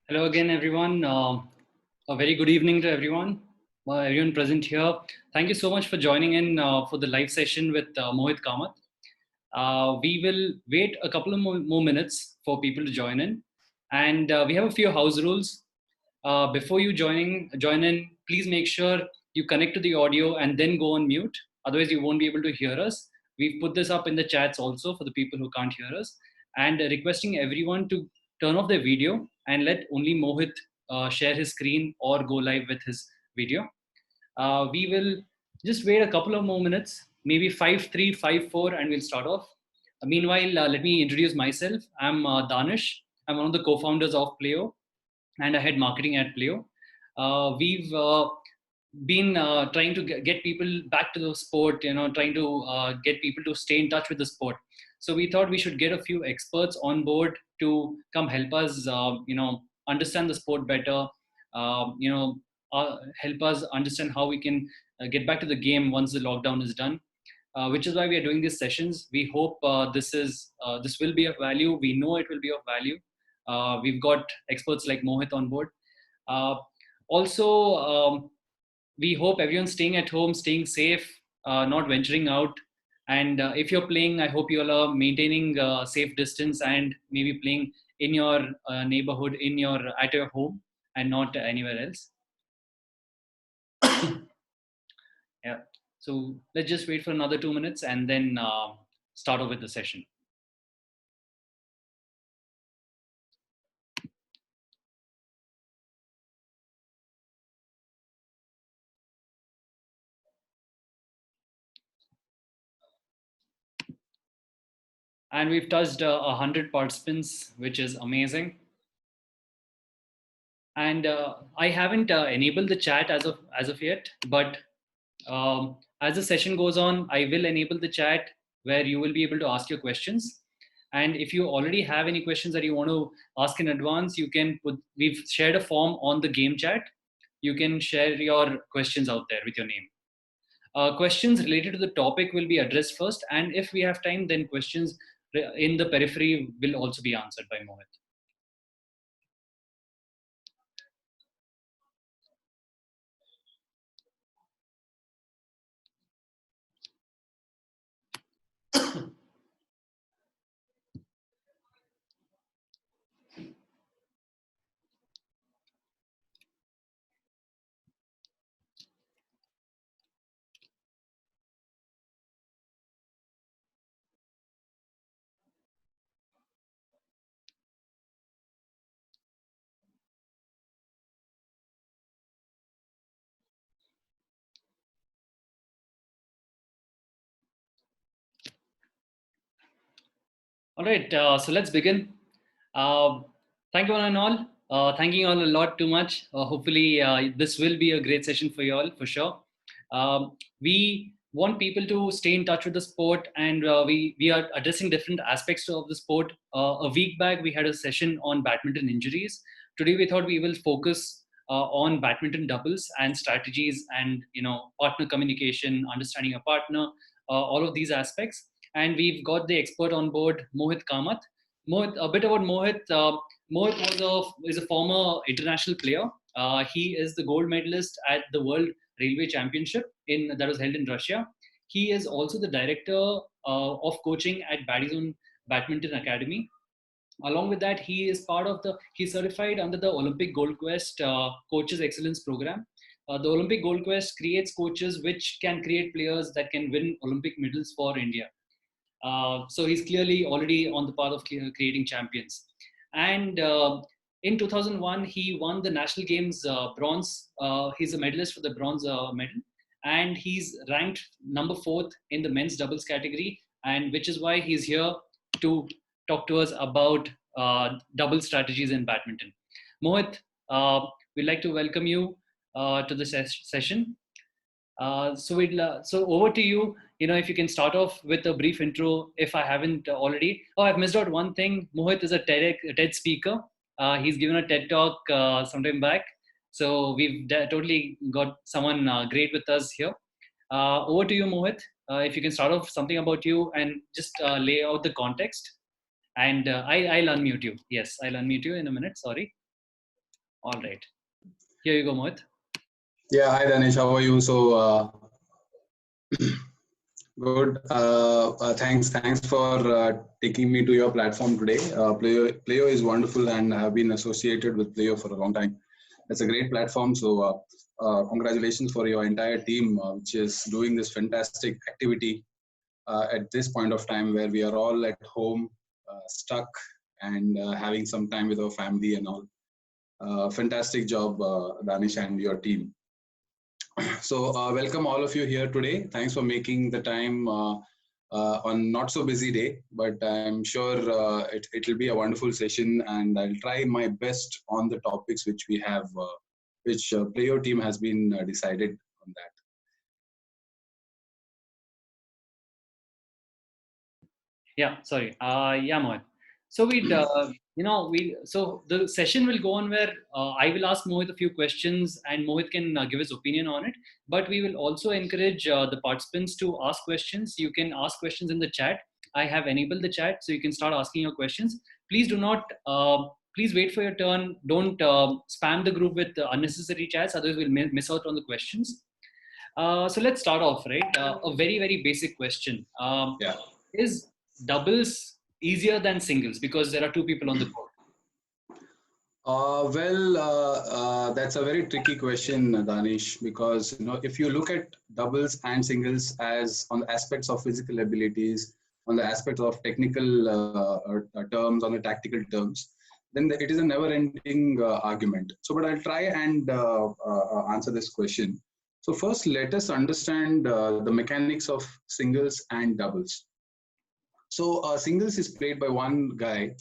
Hello again, everyone. A very good evening to everyone. Everyone present here. Thank you so much for joining in for the live session with Mohit Kamat. We will wait a couple of more minutes for people to join in, and we have a few house rules. Before you join in, please make sure you connect to the audio and then go on mute. Otherwise, you won't be able to hear us. We've put this up in the chats also for the people who can't hear us, and requesting everyone to turn off their video and let only Mohit share his screen or go live with his video. We will just wait a couple of more minutes, maybe 5, 3, 5, 4, and we'll start off. Meanwhile, let me introduce myself. I'm Danish. I'm one of the co-founders of Playo, and I head marketing at Playo. We've been trying to get people back to the sport, trying to get people to stay in touch with the sport. So we thought we should get a few experts on board to come help us, understand the sport better, help us understand how we can get back to the game once the lockdown is done. Which is why we are doing these sessions. We hope this will be of value. We know it will be of value. We've got experts like Mohit on board. Also, we hope everyone's staying at home, staying safe, not venturing out. And if you're playing, I hope you all are maintaining safe distance and maybe playing in your neighborhood, at your home, and not anywhere else. Yeah. So let's just wait for another 2 minutes and then start off with the session. And we've touched 100 participants, which is amazing. And I haven't enabled the chat as of yet, but as the session goes on, I will enable the chat where you will be able to ask your questions. And if you already have any questions that you want to ask in advance, you can we've shared a form on the game chat. You can share your questions out there with your name. Questions related to the topic will be addressed first, and if we have time, then questions in the periphery will also be answered by Mohit. All right, so let's begin. Thank you all and all. Thanking you all a lot too much. Hopefully, this will be a great session for you all for sure. We want people to stay in touch with the sport, and we are addressing different aspects of the sport. A week back, we had a session on badminton injuries. Today, we thought we will focus on badminton doubles and strategies, and partner communication, understanding a partner, all of these aspects. And we've got the expert on board, Mohit Kamat. Mohit, a bit about Mohit. Mohit is a former international player. He is the gold medalist at the World Railway Championship that was held in Russia. He is also the director of coaching at Badminton Badminton Academy. Along with that, he is he's certified under the Olympic Gold Quest Coaches Excellence Program. The Olympic Gold Quest creates coaches which can create players that can win Olympic medals for India. So he's clearly already on the path of creating champions. And in 2001, he won the National Games bronze. He's a medalist for the bronze medal. And he's ranked number 4th in the men's doubles category. And which is why he's here to talk to us about double strategies in badminton. Mohit, we'd like to welcome you to the session. So over to you. If you can start off with a brief intro, if I haven't already. Oh, I've missed out one thing. Mohit is a TED speaker. He's given a TED talk sometime back. So we've totally got someone great with us here. Over to you, Mohit. If you can start off something about you and just lay out the context. And I'll unmute you. Yes, I'll unmute you in a minute. Sorry. All right. Here you go, Mohit. Yeah, hi Danish, how are you? So good. Thanks for taking me to your platform today. Playo is wonderful, and I have been associated with Playo for a long time. It's a great platform. So congratulations for your entire team, which is doing this fantastic activity at this point of time where we are all at home, stuck, and having some time with our family and all. Fantastic job, Danish, and your team. So welcome all of you here today. Thanks for making the time on not so busy day, but I'm sure it will be a wonderful session, and I'll try my best on the topics which we have, which Player team has been decided on that. Yeah, sorry. Yeah, Mohit. So so the session will go on where I will ask Mohit a few questions and Mohit can give his opinion on it. But we will also encourage the participants to ask questions. You can ask questions in the chat. I have enabled the chat, so you can start asking your questions. Please do not. Please wait for your turn. Don't spam the group with unnecessary chats, otherwise we'll miss out on the questions. So let's start off, right? A very basic question. Yeah. Is doubles easier than singles because there are two people on the court? That's a very tricky question, Danish, because if you look at doubles and singles as on the aspects of physical abilities, on the aspects of technical terms, on the tactical terms, then it is a never-ending argument. So, but I'll try and answer this question. So first, let us understand the mechanics of singles and doubles. So singles is played by one guy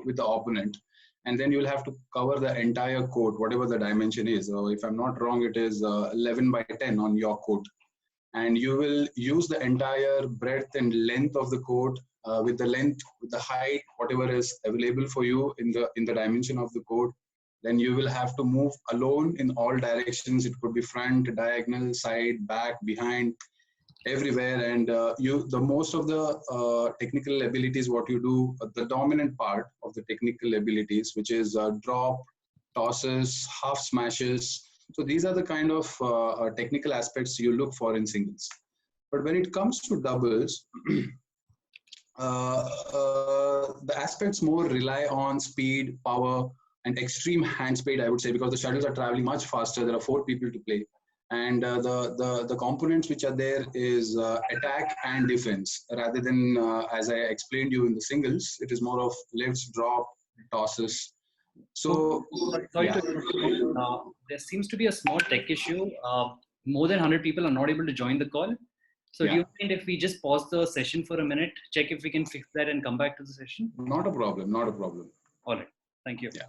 with the opponent, and then you'll have to cover the entire court, whatever the dimension is. So if I'm not wrong, it is 11 by 10 on your court, and you will use the entire breadth and length of the court with the length, with the height, whatever is available for you in the dimension of the court. Then you will have to move alone in all directions. It could be front, diagonal, side, back, behind, everywhere. And the most of the technical abilities, what you do, the dominant part of the technical abilities, which is drop, tosses, half smashes. So these are the kind of technical aspects you look for in singles. But when it comes to doubles, the aspects more rely on speed, power, and extreme hand speed, I would say, because the shuttles are traveling much faster. There are four people to play, and the components which are there is attack and defense, rather than as I explained you in the singles, it is more of lifts, drop, tosses. So Sorry yeah. to interrupt. There seems to be a small tech issue. More than 100 people are not able to join the call. So do you mind if we just pause the session for a minute, check if we can fix that and come back to the session? Not a problem. Not a problem. All right. Thank you. Yeah.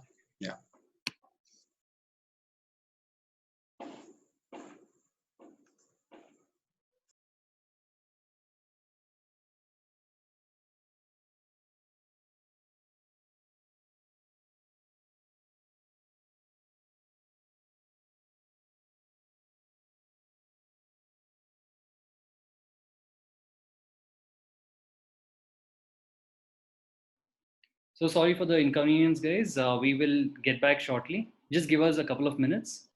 So sorry for the inconvenience, guys. We will get back shortly. Just give us a couple of minutes.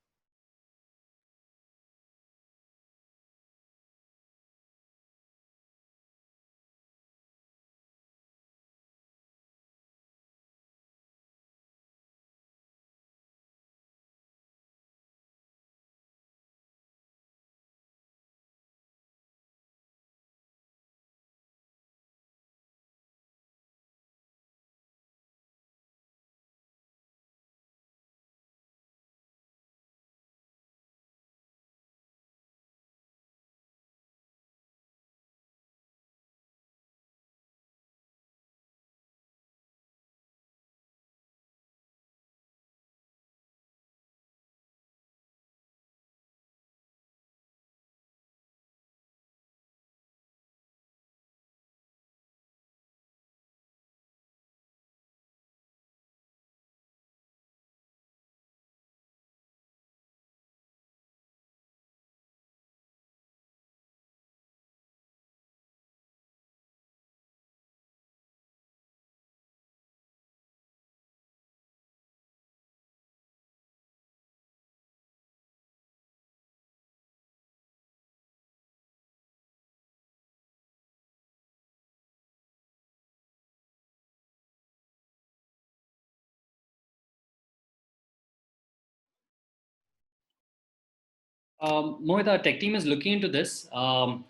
Mohit, our tech team is looking into this.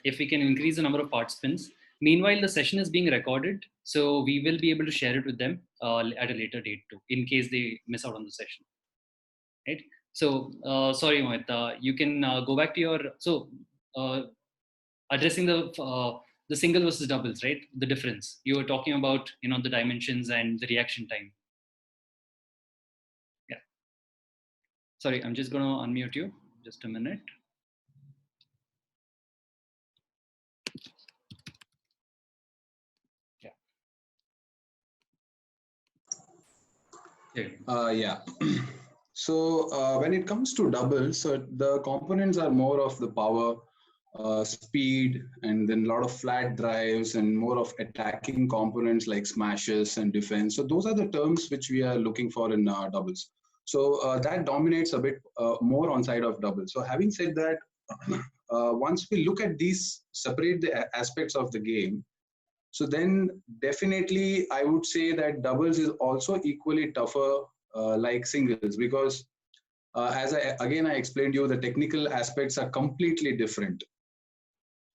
If we can increase the number of participants. Meanwhile, the session is being recorded, so we will be able to share it with them at a later date too, in case they miss out on the session. Right. So, sorry, Mohit. You can go back to your uh, addressing the single versus doubles, right? The difference you were talking about, the dimensions and the reaction time. Yeah. Sorry, I'm just going to unmute you. Just a minute. Yeah. So when it comes to doubles, so the components are more of the power, speed, and then a lot of flat drives and more of attacking components like smashes and defense. So those are the terms which we are looking for in doubles. So that dominates a bit more on side of doubles. So having said that, once we look at these, separate the aspects of the game, so then definitely I would say that doubles is also equally tougher like singles, because as I explained you, the technical aspects are completely different.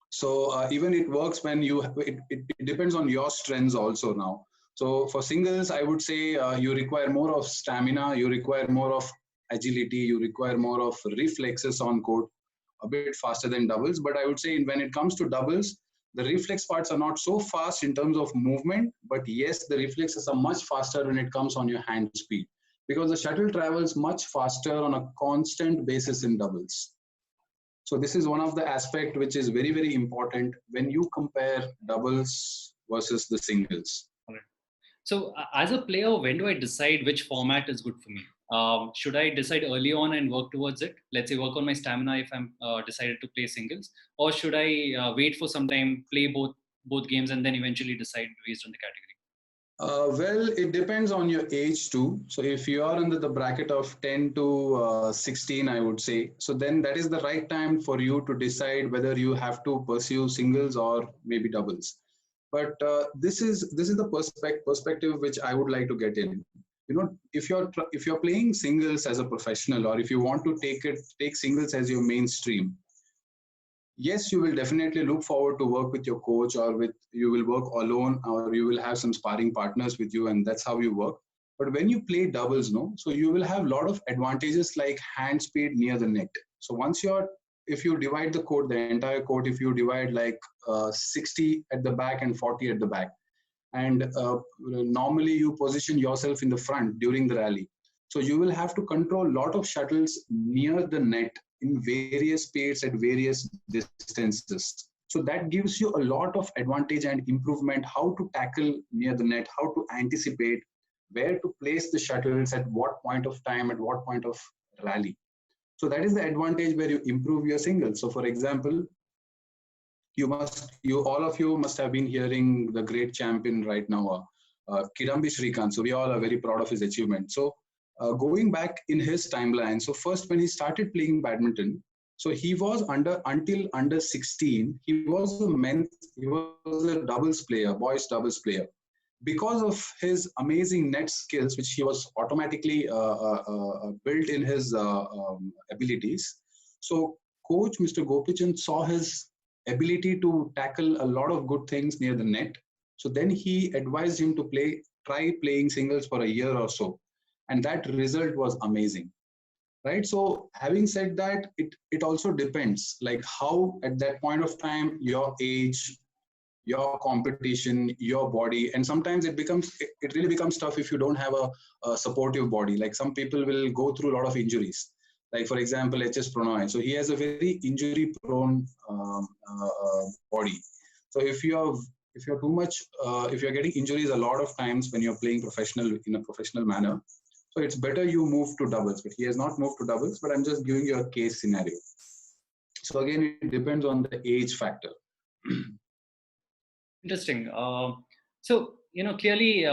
So even it works when it depends on your strengths also now. So for singles, I would say you require more of stamina, you require more of agility, you require more of reflexes on court, a bit faster than doubles. But I would say when it comes to doubles, the reflex parts are not so fast in terms of movement, but yes, the reflexes are much faster when it comes on your hand speed, because the shuttle travels much faster on a constant basis in doubles. So this is one of the aspect which is very, very important when you compare doubles versus the singles. All right. So as a player, when do I decide which format is good for me? Should I decide early on and work towards it? Let's say work on my stamina if I'm decided to play singles, or should I wait for some time, play both games, and then eventually decide based on the category? Well, it depends on your age too. So if you are under the bracket of 10 to 16, I would say, so then that is the right time for you to decide whether you have to pursue singles or maybe doubles. But this is the perspective which I would like to get in. If you're playing singles as a professional, or if you want to take singles as your mainstream, yes, you will definitely look forward to work with your coach, or with you will work alone, or you will have some sparring partners with you, and that's how you work. But when you play doubles, no, so you will have a lot of advantages like hand speed near the net. So if you divide the court, the entire court, if you divide like 60 at the back and 40 at the back, and normally you position yourself in the front during the rally, so you will have to control a lot of shuttles near the net in various speeds at various distances. So that gives you a lot of advantage and improvement, how to tackle near the net, how to anticipate where to place the shuttles at what point of time, at what point of rally. So that is the advantage where you improve your singles. So for example, all of you must have been hearing the great champion right now, Kidambi Shrikant. So we all are very proud of his achievement. So going back in his timeline, so first when he started playing badminton, so he was until under 16, he was a doubles player, boys doubles player. Because of his amazing net skills, which he was automatically built in his abilities. So coach Mr. Gopichan saw his ability to tackle a lot of good things near the net. So then he advised him to try playing singles for a year or so. And that result was amazing. Right. So having said that, it also depends like how at that point of time, your age, your competition, your body, and sometimes it really becomes tough if you don't have a supportive body. Like some people will go through a lot of injuries. Like for example, HS Prannoy. So he has a very injury-prone body. So if you're too much, if you're getting injuries a lot of times when you're playing professional in a professional manner, so it's better you move to doubles. But he has not moved to doubles. But I'm just giving you a case scenario. So again, it depends on the age factor. Interesting. So, clearly,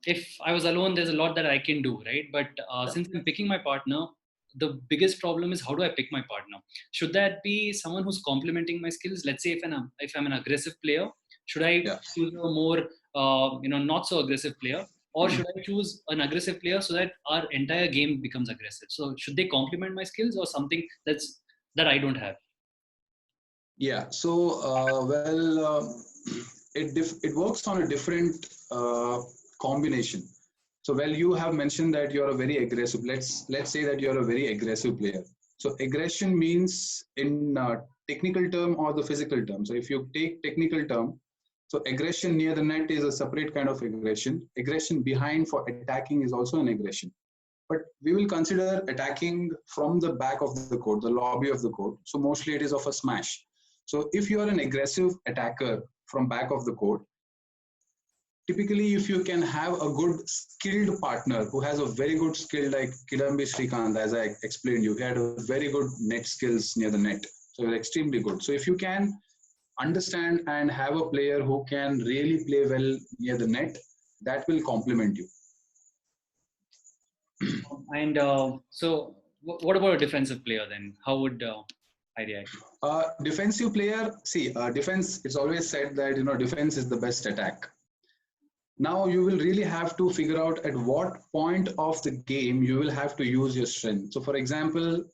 if I was alone, there's a lot that I can do, right? But since I'm picking my partner, the biggest problem is how do I pick my partner? Should that be someone who's complementing my skills? Let's say if I'm an aggressive player, should I choose a more not so aggressive player, or should I choose an aggressive player so that our entire game becomes aggressive? So should they complement my skills, or something that's that I don't have? Yeah. So, it works on a different combination. So, well, you have mentioned that you're a very aggressive. Let's say that you're a very aggressive player. So, aggression means in technical term or the physical term. So, if you take technical term, so aggression near the net is a separate kind of aggression. Aggression behind for attacking is also an aggression. But we will consider attacking from the back of the court, the lobby of the court. So mostly it is of a smash. So if you are an aggressive attacker from back of the court, typically if you can have a good skilled partner who has a very good skill like Kidambi Srikanth, as I explained you, he had a very good net skills near the net. So he's extremely good. So if you can understand and have a player who can really play well near the net, that will complement you. And so, what about a defensive player then? How would I react? Defensive player, see, defense, it's always said that, defense is the best attack. Now you will really have to figure out at what point of the game you will have to use your strength. So for example,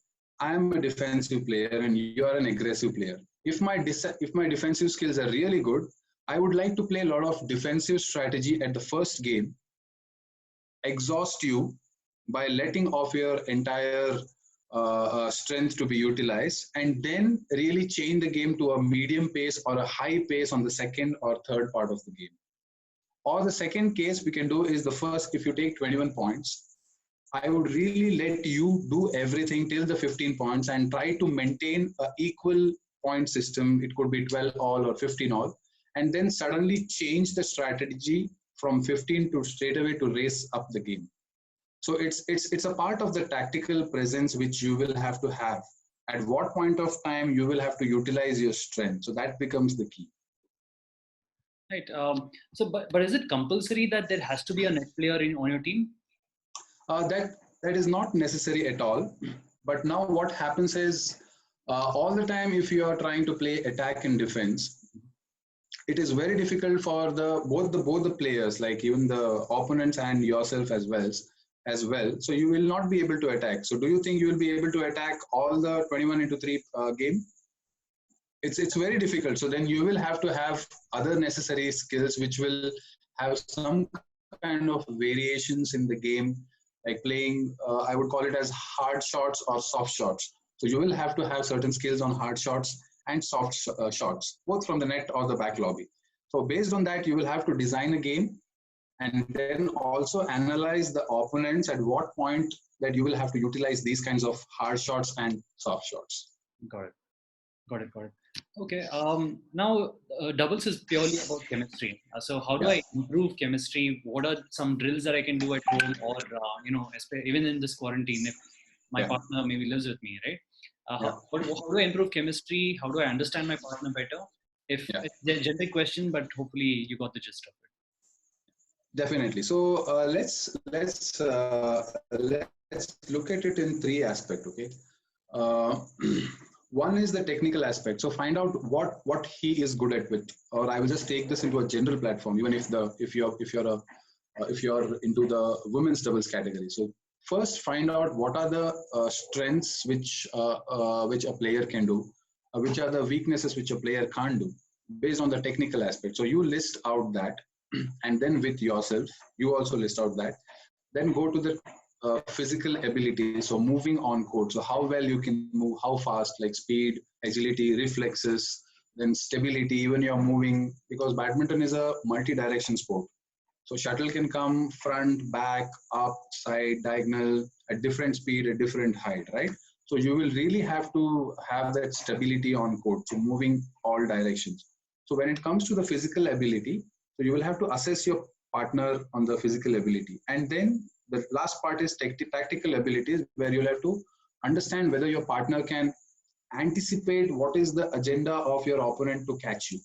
I am a defensive player and you are an aggressive player. If my defensive skills are really good, I would like to play a lot of defensive strategy at the first game, exhaust you by letting off your entire strength to be utilized, and then really change the game to a medium pace or a high pace on the second or third part of the game. Or the second case we can do is the first, if you take 21 points, I would really let you do everything till the 15 points and try to maintain an equal point system. It could be 12 all or 15 all, and then suddenly change the strategy from 15 to straight away to race up the game. So it's a part of the tactical presence which you will have to have. At what point of time you will have to utilize your strength. So that becomes the key. Right. So, but is it compulsory that there has to be a net player on your team? That is not necessary at all. But now what happens is all the time if you are trying to play attack and defense, it is very difficult for both the players, like even the opponents and yourself as well. So you will not be able to attack. So do you think you will be able to attack all the 21 into 3 game? It's very difficult. So then you will have to have other necessary skills which will have some kind of variations in the game, like playing, I would call it as hard shots or soft shots. So you will have to have certain skills on hard shots and soft shots, both from the net or the back lobby. So based on that, you will have to design a game and then also analyze the opponents at what point that you will have to utilize these kinds of hard shots and soft shots. Got it. Okay. Now, doubles is purely about chemistry. So, how do I improve chemistry? What are some drills that I can do at home, or even in this quarantine, if my partner maybe lives with me, right? How do I improve chemistry? How do I understand my partner better? It's a generic question, but hopefully you got the gist of it. Definitely. So let's look at it in three aspects. Okay. One is the technical aspect. So find out what he is good at with, or I will just take this into a general platform, even if you're into the women's doubles category. So first find out what are the strengths which a player can do, which are the weaknesses which a player can't do, based on the technical aspect. So you list out that, and then with yourself, you also list out that. Then go to the physical ability, so moving on court, so how well you can move, how fast, like speed, agility, reflexes, then stability, even you're moving, because badminton is a multi-direction sport. So shuttle can come front, back, up, side, diagonal, at different speed, at different height, right? So you will really have to have that stability on court, so moving all directions. So when it comes to the physical ability, so you will have to assess your partner on the physical ability. And then the last part is tactical abilities, where you'll have to understand whether your partner can anticipate what is the agenda of your opponent to catch you.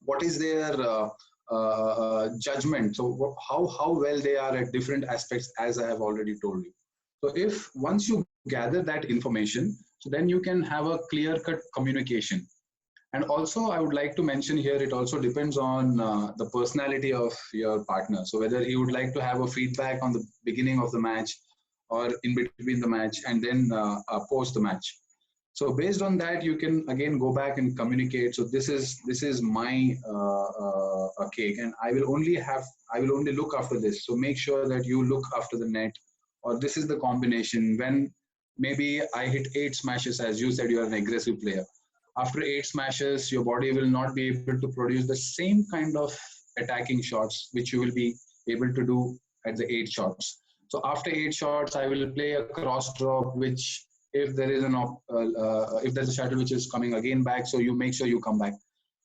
What is their judgment? So how well they are at different aspects, as I have already told you. So if once you gather that information, so then you can have a clear-cut communication. And also, I would like to mention here, it also depends on the personality of your partner. So whether he would like to have a feedback on the beginning of the match or in between the match and then post the match. So based on that, you can again go back and communicate. So this is my cake, and I will only look after this. So make sure that you look after the net, or this is the combination. When maybe I hit 8 smashes, as you said, you are an aggressive player. After 8 smashes, your body will not be able to produce the same kind of attacking shots which you will be able to do at the 8 shots. So after 8 shots, I will play a cross drop, which if there is if there's a shuttle which is coming again back, so you make sure you come back.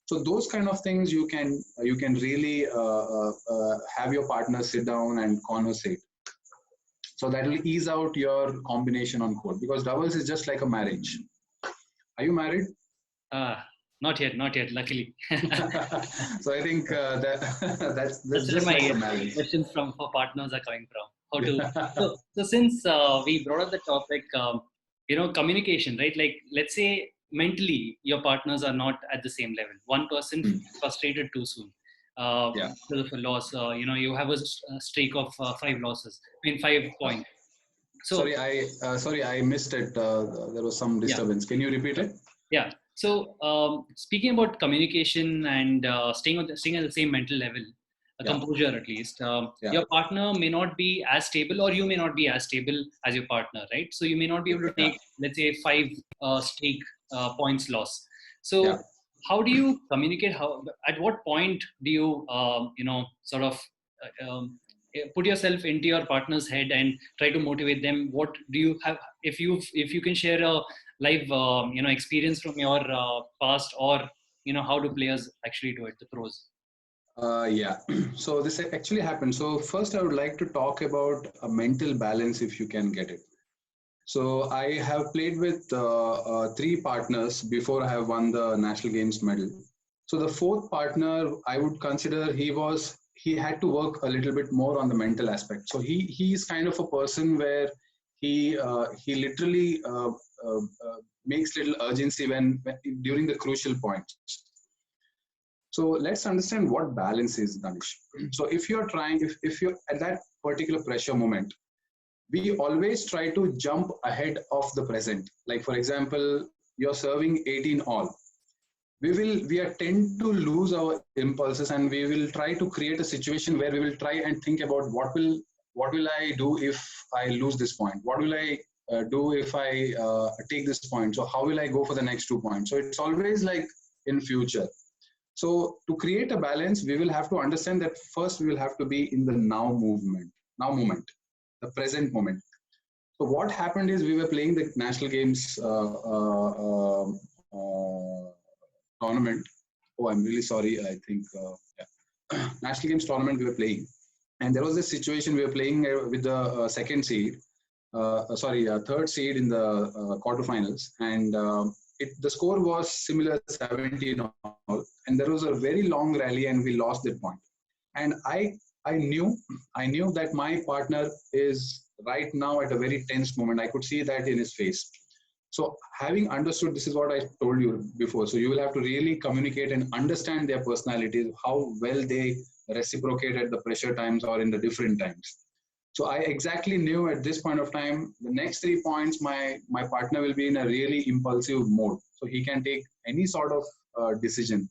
So those kind of things you can really have your partner sit down and conversate. So that will ease out your combination on court, because doubles is just like a marriage. Are you married? Uh, not yet, luckily. So I think that's That's where just like my a marriage. questions for partners are coming from. How to so since we brought up the topic, communication, right? Like, let's say mentally your partners are not at the same level. One person is frustrated too soon Yeah. because of a loss. You have a streak of 5 losses. I mean, 5 points. So Sorry, I missed it. There was some yeah. disturbance. Can you repeat it? Yeah. So speaking about communication and staying at the same mental level, a Yeah. composure at least, Yeah. your partner may not be as stable, or you may not be as stable as your partner, right? So you may not be able to Yeah. take, let's say, 5 points loss. Yeah. So how do you communicate? At what point do you, sort of put yourself into your partner's head and try to motivate them? What do you have? If you can share a live experience from your past, or how do players actually do it, the pros? Yeah. So this actually happened. So first, I would like to talk about a mental balance if you can get it. So I have played with 3 partners before I have won the national games medal. So the fourth partner, I would consider he had to work a little bit more on the mental aspect. So he's kind of a person where he literally makes little urgency when during the crucial points. So let's understand what balance is, Danish. So if you're at that particular pressure moment, we always try to jump ahead of the present. Like for example, you're serving 18 all. We are tend to lose our impulses, and we will try to create a situation where we will try and think about what will I do if I lose this point? What will I do if I take this point? So how will I go for the next 2 points? So it's always like in future. So to create a balance, we will have to understand that first we will have to be in the now moment, the present moment. So what happened is we were playing the national games tournament. Oh, I'm really sorry. I think national games tournament we were playing, and there was this situation we were playing with the third seed in the quarterfinals, and the score was similar 17 all, and there was a very long rally, and we lost that point. And I knew that my partner is right now at a very tense moment. I could see that in his face. So having understood, this is what I told you before. So you will have to really communicate and understand their personalities, how well they reciprocate at the pressure times or in the different times. So I exactly knew at this point of time, the next 3 points, my partner will be in a really impulsive mode. So he can take any sort of decision,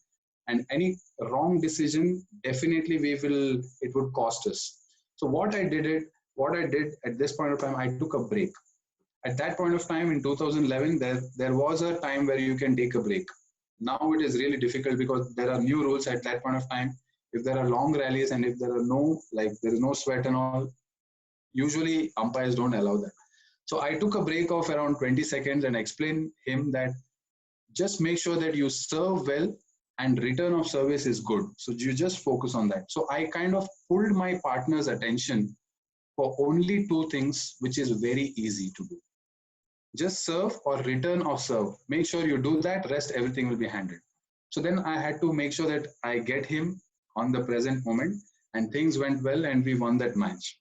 and any wrong decision, definitely it would cost us. So what I did at this point of time, I took a break. At that point of time in 2011, there was a time where you can take a break. Now it is really difficult because there are new rules at that point of time. If there are long rallies and if there is no sweat and all, usually umpires don't allow that. So I took a break of around 20 seconds and explained him that just make sure that you serve well and return of service is good. So you just focus on that. So I kind of pulled my partner's attention for only 2 things, which is very easy to do. Just serve or return of serve. Make sure you do that, rest everything will be handled. So then I had to make sure that I get him on the present moment, and things went well and we won that match.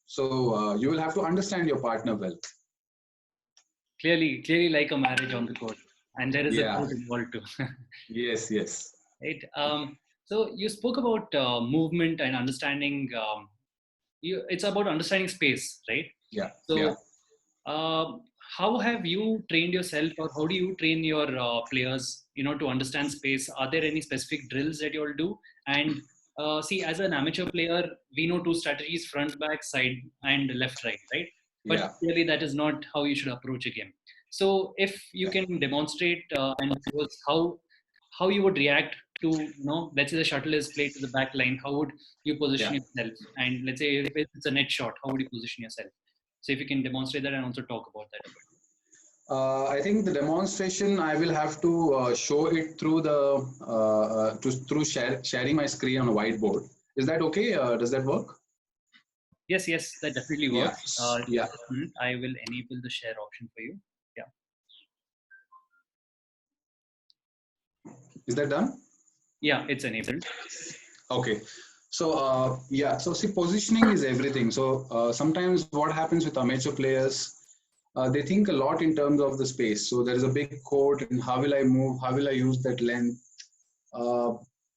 So you will have to understand your partner well. Clearly like a marriage on the court, and there is a Yeah. court involved too. Yes. Right. So you spoke about movement and understanding. It's about understanding space, right? Yeah. So Yeah. um, how have you trained yourself, or how do you train your players, to understand space? Are there any specific drills that you all do? And see, as an amateur player, we know two strategies: front, back, side, and left, right? But Yeah, clearly, that is not how you should approach a game. So, if you yeah, can demonstrate and show us how you would react to, let's say the shuttle is played to the back line, how would you position yeah. yourself? And let's say if it's a net shot, how would you position yourself? So if you can demonstrate that and also talk about that a bit. I think the demonstration I will have to show it through sharing my screen on a whiteboard. Is that okay? Does that work? Yes, that definitely Yeah, works. yeah. Just a minute, I will enable the share option for you. Yeah. Is that done? Yeah, it's enabled. Okay. So yeah, so see, positioning is everything. So sometimes what happens with amateur players, they think a lot in terms of the space. So there is a big court, and how will I move? How will I use that length? Uh,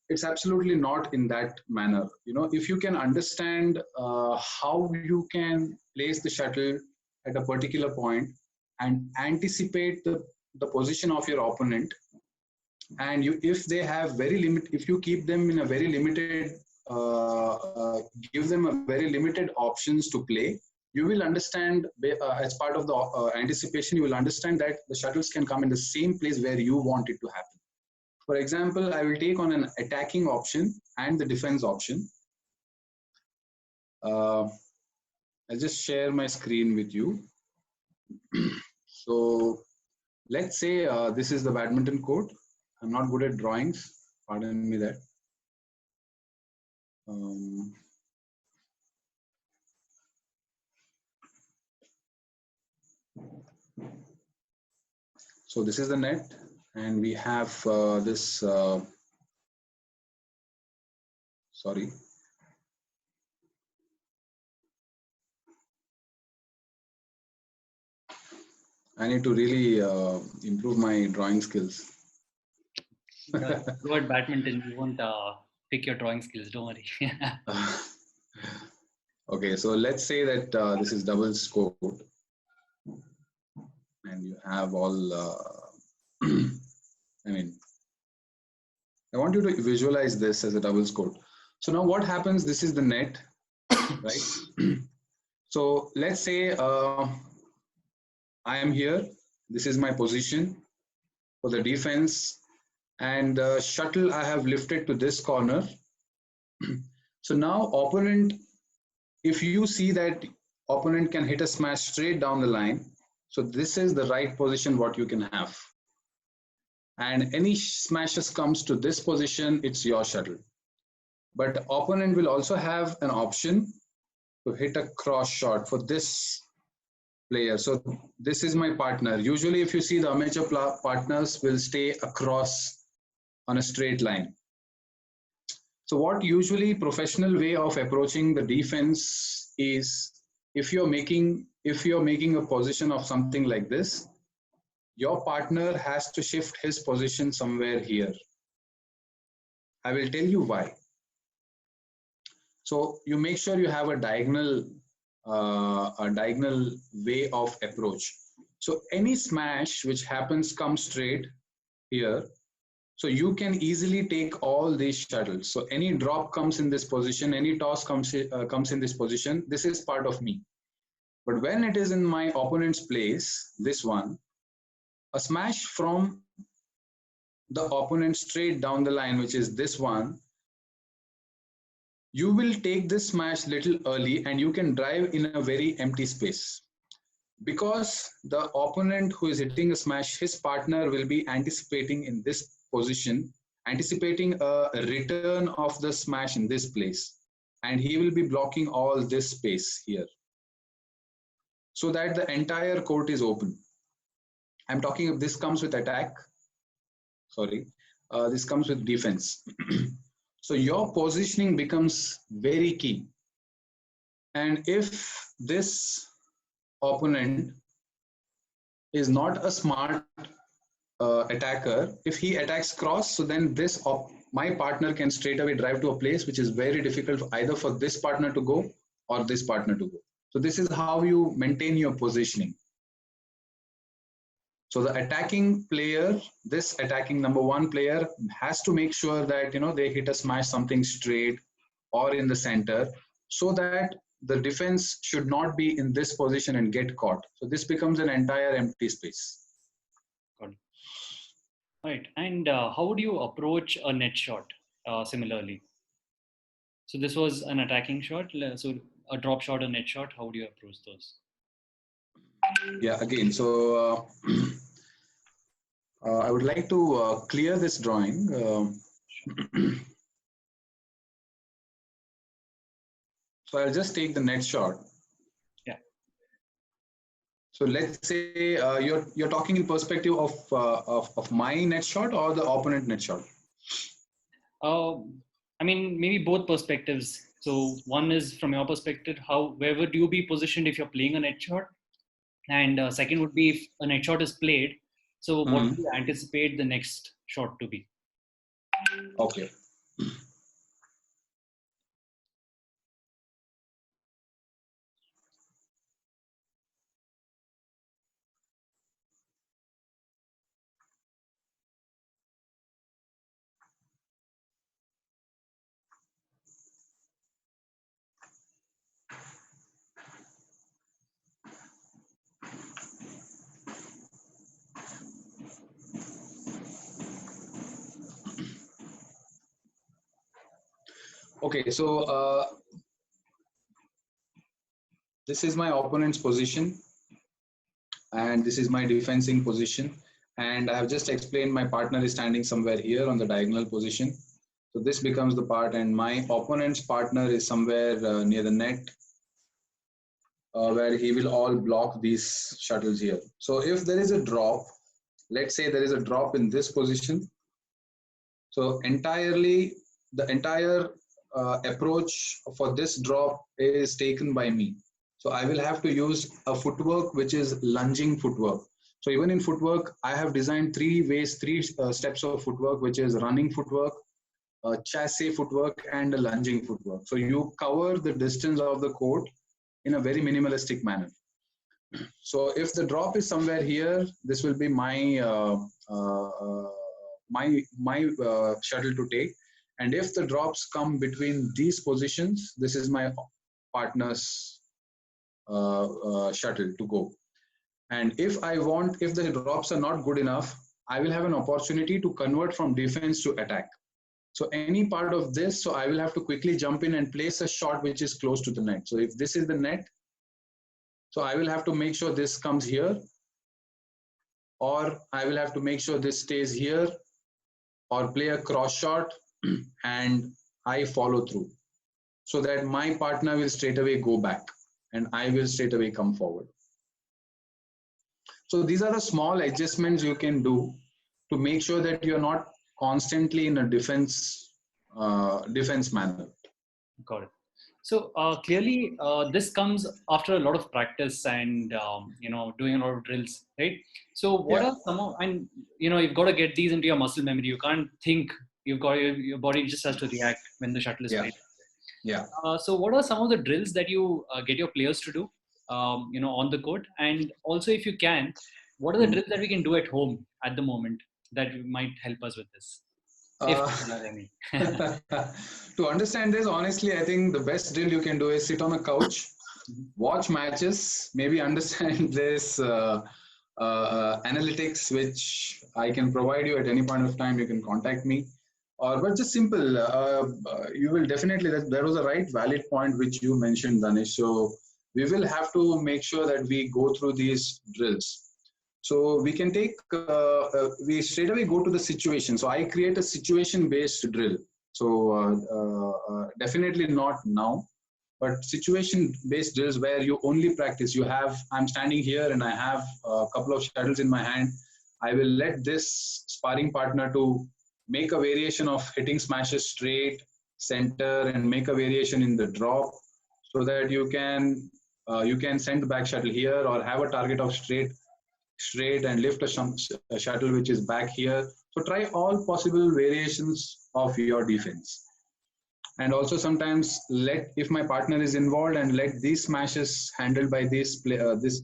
it's absolutely not in that manner. If you can understand how you can place the shuttle at a particular point and anticipate the position of your opponent, and if they have if you keep them in a very limited give them a very limited options to play, you will understand as part of the anticipation, you will understand that the shuttles can come in the same place where you want it to happen. For example, I will take on an attacking option and the defense option. I'll just share my screen with you. So let's say this is the badminton court. I'm not good at drawings, pardon me that. um, So this is the net, and we have this, sorry. I need to really improve my drawing skills. Go at badminton, you won't pick your drawing skills, don't worry. Okay, so let's say that this is doubles court, and you have all, I mean, I want you to visualize this as a doubles court. So now what happens, this is the net, right? So let's say I am here, this is my position for the defense, and the shuttle I have lifted to this corner. So now opponent, if you see that opponent can hit a smash straight down the line, so this is the right position what you can have. And any smashes comes to this position, it's your shuttle. But opponent will also have an option to hit a cross shot for this player. So this is my partner. Usually if you see the amateur partners will stay across on a straight line. So what usually professional way of approaching the defense is, if you're making a position of something like this, your partner has to shift his position somewhere here. I will tell you why. So you make sure you have a diagonal way of approach. So any smash which happens comes straight here. So you can easily take all these shuttles. So any drop comes in this position, any toss comes in this position. This is part of me. But when it is in my opponent's place, this one, a smash from the opponent straight down the line, which is this one, you will take this smash little early and you can drive in a very empty space. Because the opponent who is hitting a smash, his partner will be anticipating in this position, anticipating a return of the smash in this place. And he will be blocking all this space here, so that the entire court is open. I'm talking of this comes with attack. Sorry, this comes with defense. So your positioning becomes very key. And if this opponent is not a smart attacker, if he attacks cross, so then my partner can straight away drive to a place which is very difficult either for this partner to go or this partner to go. So this is how you maintain your positioning. So the attacking player, this attacking number one player, has to make sure that they hit a smash something straight or in the center, so that the defense should not be in this position and get caught. So this becomes an entire empty space. Got it. Right. And how would you approach a net shot similarly? So this was an attacking shot. So a drop shot, a net shot. How would you approach those? Yeah, again, so I would like to clear this drawing. So I'll just take the net shot. Yeah. So let's say you're talking in perspective of my net shot or the opponent net shot. I mean, maybe both perspectives. So one is from your perspective, where would you be positioned if you're playing a net shot? And second would be if a net shot is played. So what do you anticipate the next shot to be? Okay. Okay, so this is my opponent's position, and this is my defending position. And I have just explained my partner is standing somewhere here on the diagonal position. So this becomes the part, and my opponent's partner is somewhere near the net, where he will all block these shuttles here. So if there is a drop, let's say there is a drop in this position. So the entire approach for this drop is taken by me. So I will have to use a footwork which is lunging footwork. So even in footwork, I have designed three steps of footwork, which is running footwork, chasse footwork, and a lunging footwork. So you cover the distance of the court in a very minimalistic manner. So if the drop is somewhere here, this will be my shuttle to take. And if the drops come between these positions, this is my partner's shuttle to go. And if the drops are not good enough, I will have an opportunity to convert from defense to attack. So any part of this, so I will have to quickly jump in and place a shot which is close to the net. So if this is the net, so I will have to make sure this comes here, or I will have to make sure this stays here, or play a cross shot and I follow through, so that my partner will straight away go back and I will straight away come forward. So these are the small adjustments you can do to make sure that you're not constantly in a defense manner. Got it. So clearly, this comes after a lot of practice and doing a lot of drills, right? So what are some of, and you've got to get these into your muscle memory. You can't think. Your body just has to react when the shuttle is played. Yeah. So what are some of the drills that you get your players to do, on the court? And also, if you can, what are the drills that we can do at home at the moment that might help us with this? To understand this, honestly, I think the best drill you can do is sit on a couch, watch matches, maybe understand this analytics, which I can provide you at any point of time. You can contact me. But just simple, you will definitely, that was a right valid point which you mentioned, Danish. So we will have to make sure that we go through these drills. So we can take, we straight away go to the situation. So I create a situation-based drill. So definitely not now, but situation-based drills where you only practice. I'm standing here and I have a couple of shuttles in my hand. I will let this sparring partner to make a variation of hitting smashes straight, center, and make a variation in the drop, so that you can send the back shuttle here, or have a target of straight and lift a shuttle which is back here. So try all possible variations of your defense. And also sometimes if my partner is involved, and let these smashes handled by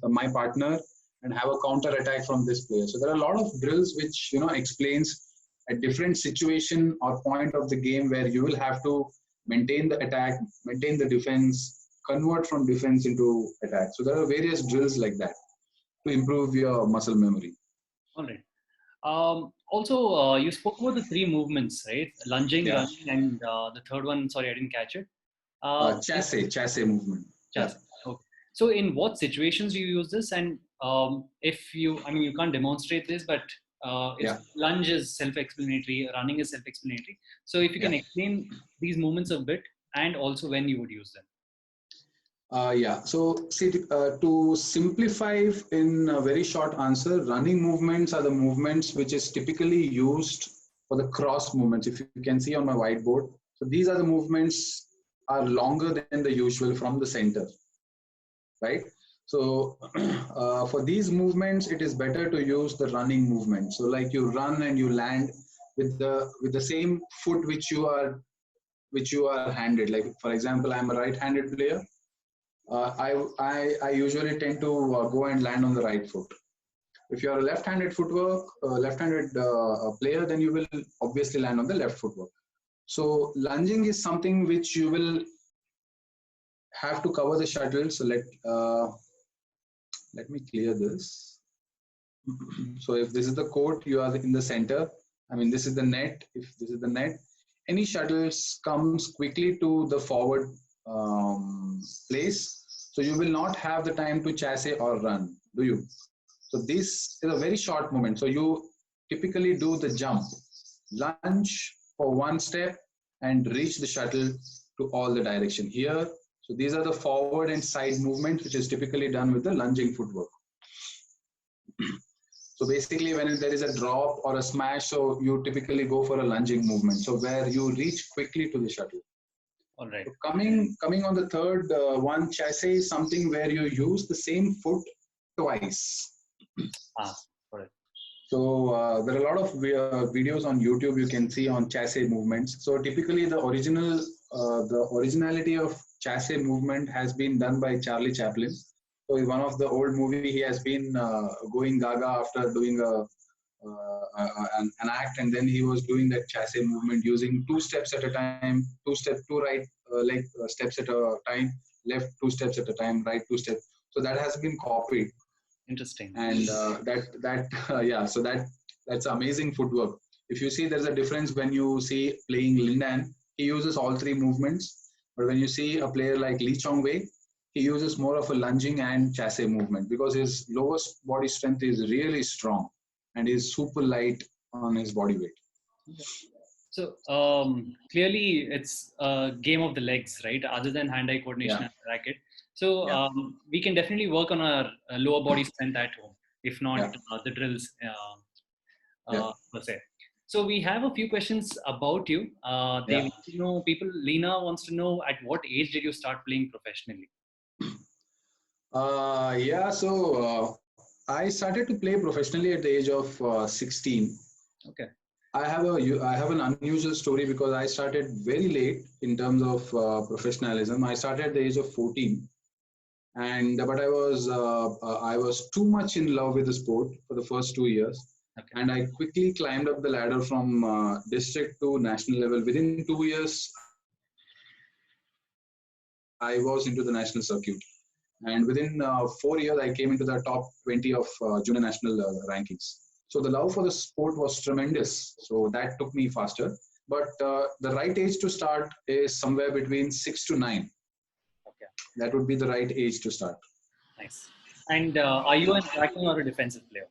my partner, and have a counter attack from this player. So there are a lot of drills which explains a different situation or point of the game where you will have to maintain the attack, maintain the defense, convert from defense into attack. So there are various drills like that to improve your muscle memory. All right. Also, you spoke about the three movements, right? Lunging, Yeah. running, and the third one, sorry, I didn't catch it. Chasse movement. Just okay. So, in what situations do you use this? And if you, I mean, you can't demonstrate this, but it's lunge is self-explanatory, running is self-explanatory. So, if you can explain these movements a bit, and also when you would use them. So see, to simplify in a very short answer, running movements are the movements which is typically used for the cross movements. If you can see on my whiteboard, so these are the movements are longer than the usual from the center, right? So for these movements, it is better to use the running movement. So like you run and you land with the same foot which you are handed. Like for example, I'm a right-handed player. I usually tend to go and land on the right foot. If you are a left-handed player, then you will obviously land on the left footwork. So lunging is something which you will have to cover the shuttle. So let me clear this. So if this is the court, you are in the center. I mean, this is the net. If this is the net, any shuttles comes quickly to the forward place. So you will not have the time to chasse or run, do you? So this is a very short movement. So you typically do the jump, lunge for one step and reach the shuttle to all the direction here. So these are the forward and side movements, which is typically done with the lunging footwork. So basically when there is a drop or a smash, so you typically go for a lunging movement. So where you reach quickly to the shuttle. All right. So coming on the third one, chasse is something where you use the same foot twice. Got it. So there are a lot of videos on YouTube you can see on chasse movements. So typically the originality of chasse movement has been done by Charlie Chaplin. So in one of the old movie, he has been going gaga after doing an act, and then he was doing that chasse movement using 2 steps at a time, two right leg steps at a time, left 2 steps at a time, right 2 steps. So that has been copied. Interesting. And so that's amazing footwork. If you see, there's a difference when you see playing Lindan, he uses all 3 movements. But when you see a player like Lee Chong Wei, he uses more of a lunging and chasse movement because his lowest body strength is really strong and is super light on his body weight. So clearly it's a game of the legs, right? Other than hand-eye coordination and racket. So we can definitely work on our lower body strength at home, if not the drills per se. So we have a few questions about you. They want to know, Lena wants to know, at what age did you start playing professionally? So I started to play professionally at the age of 16. Okay. I have an unusual story because I started very late in terms of professionalism. I started at the age of 14, but I was too much in love with the sport for the first 2 years, and I quickly climbed up the ladder from district to national level. Within 2 years, I was into the national circuit. And within 4 years, I came into the top 20 of junior national rankings. So the love for the sport was tremendous. So that took me faster. But the right age to start is somewhere between 6 to 9. Okay. That would be the right age to start. Nice. And are you an attacking or a defensive player?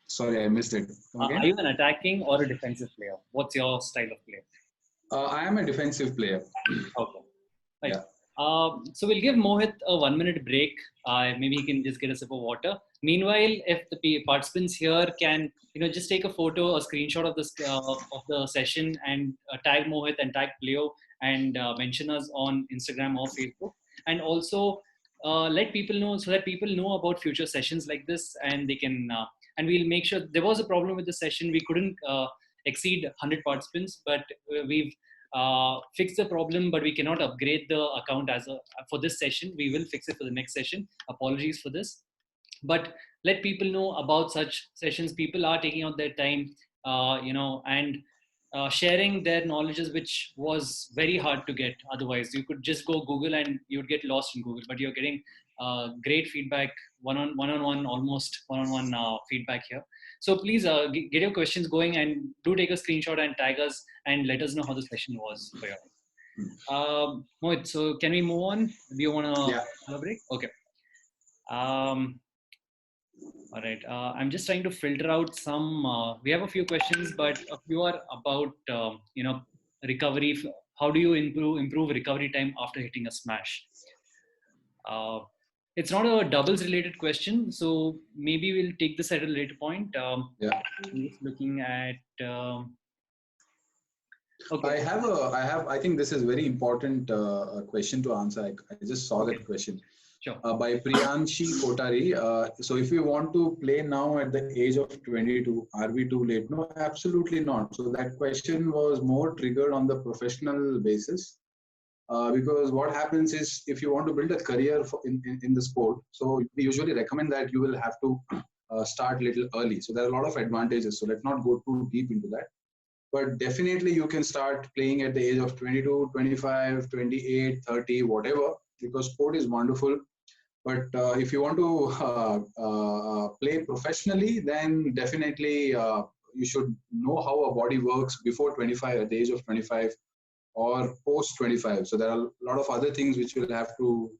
Sorry, I missed it. Are you an attacking or a defensive player? What's your style of play? I am a defensive player. Okay. Right. Yeah. So we'll give Mohit a 1-minute break. Maybe he can just get a sip of water. Meanwhile, if the participants here can, just take a photo, a screenshot of this of the session, and tag Mohit and tag Leo, and mention us on Instagram or Facebook, and also let people know so that people know about future sessions like this, and they can. And we'll make sure. There was a problem with the session. We couldn't exceed 100 participants, but we've fix the problem, but we cannot upgrade the account for this session. We will fix it for the next session. Apologies for this. but let people know about such sessions. People are taking out their time, and sharing their knowledges, which was very hard to get otherwise. You could just go Google and you'd get lost in Google, but you're getting great feedback, one-on-one, almost one-on-one feedback here. So please get your questions going, and do take a screenshot and tag us and let us know how the session was for you. Mohit, so can we move on? Do you want to elaborate? Okay. All right. I'm just trying to filter out some. We have a few questions, but a few are about recovery. How do you improve recovery time after hitting a smash? It's not a doubles related question, so maybe we'll take this at a later point. I'm just looking at. Okay. I think this is very important question to answer. I just saw that question. Sure. By Priyanshi Kotari. So if we want to play now at the age of 22, are we too late? No, absolutely not. So that question was more triggered on the professional basis. Because what happens is, if you want to build a career in the sport, so we usually recommend that you will have to start little early. So there are a lot of advantages. So let's not go too deep into that. But definitely you can start playing at the age of 22, 25, 28, 30, whatever, because sport is wonderful. But if you want to play professionally, then definitely you should know how a body works before 25, at the age of 25, or post 25. So there are a lot of other things which you'll have to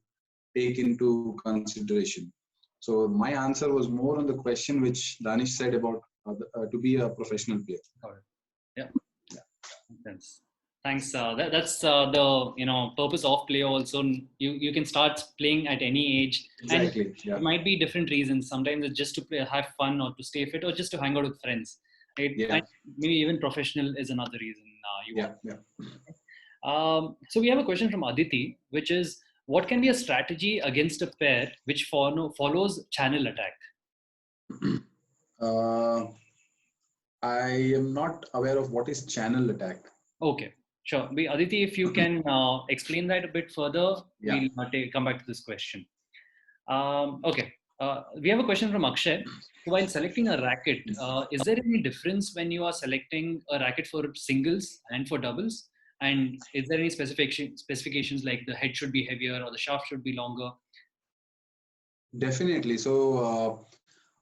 take into consideration. So my answer was more on the question which Danish said about to be a professional player. Got it. Yeah. Thanks. That's the purpose of play also. You can start playing at any age. Exactly. And there might be different reasons. Sometimes it's just to play, have fun, or to stay fit, or just to hang out with friends. Right? And maybe even professional is another reason you want. So we have a question from Aditi, which is, what can be a strategy against a pair which follows channel attack? I am not aware of what is channel attack. Okay, sure. Aditi, if you can explain that a bit further, we'll come back to this question. Okay, we have a question from Akshay. While selecting a racket, is there any difference when you are selecting a racket for singles and for doubles? And is there any specifications like the head should be heavier or the shaft should be longer? Definitely. So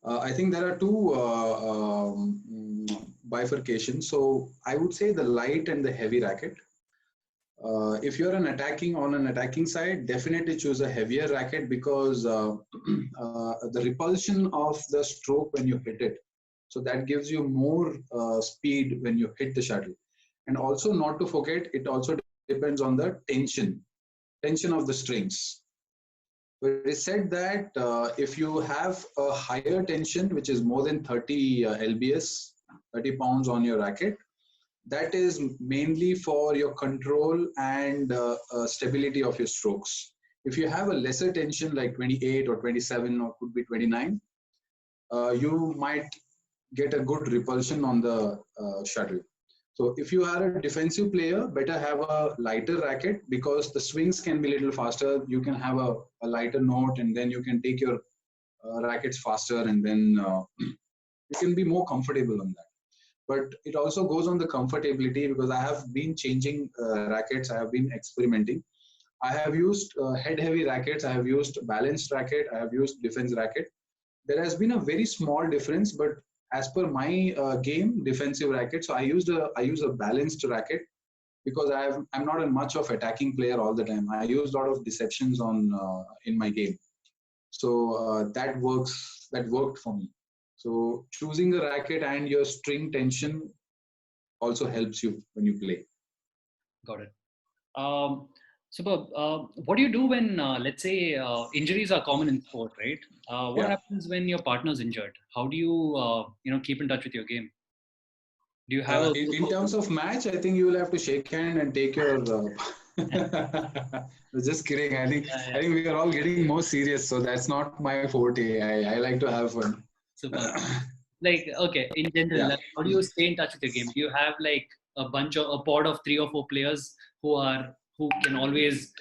I think there are two bifurcations. So I would say the light and the heavy racket. If you're on an attacking side, definitely choose a heavier racket, because the repulsion of the stroke when you hit it, so that gives you more speed when you hit the shuttle. And also, not to forget, it also depends on the tension of the strings. But it is said that if you have a higher tension, which is more than 30 lbs, 30 pounds on your racket, that is mainly for your control and stability of your strokes. If you have a lesser tension like 28 or 27 or could be 29, you might get a good repulsion on the shuttle. So if you are a defensive player, better have a lighter racket, because the swings can be a little faster. You can have a lighter note, and then you can take your rackets faster, and then you can be more comfortable on that. But it also goes on the comfortability, because I have been changing rackets. I have been experimenting. I have used head heavy rackets. I have used balanced racket. I have used defense racket. There has been a very small difference, but as per my game, defensive racket. So I use a balanced racket, because I'm not a much of attacking player all the time. I use a lot of deceptions in my game. So that worked for me. So choosing a racket and your string tension also helps you when you play. Got it. Superb. What do you do when, let's say, injuries are common in sport, right? What happens when your partner's injured? How do you, keep in touch with your game? Do you have in terms of match? I think you will have to shake hand and take your. Just kidding. I think we are all getting more serious, so that's not my forte. I like to have fun. Super. Like, okay, in general, how do you stay in touch with your game? Do you have like a pod of 3 or 4 players who can always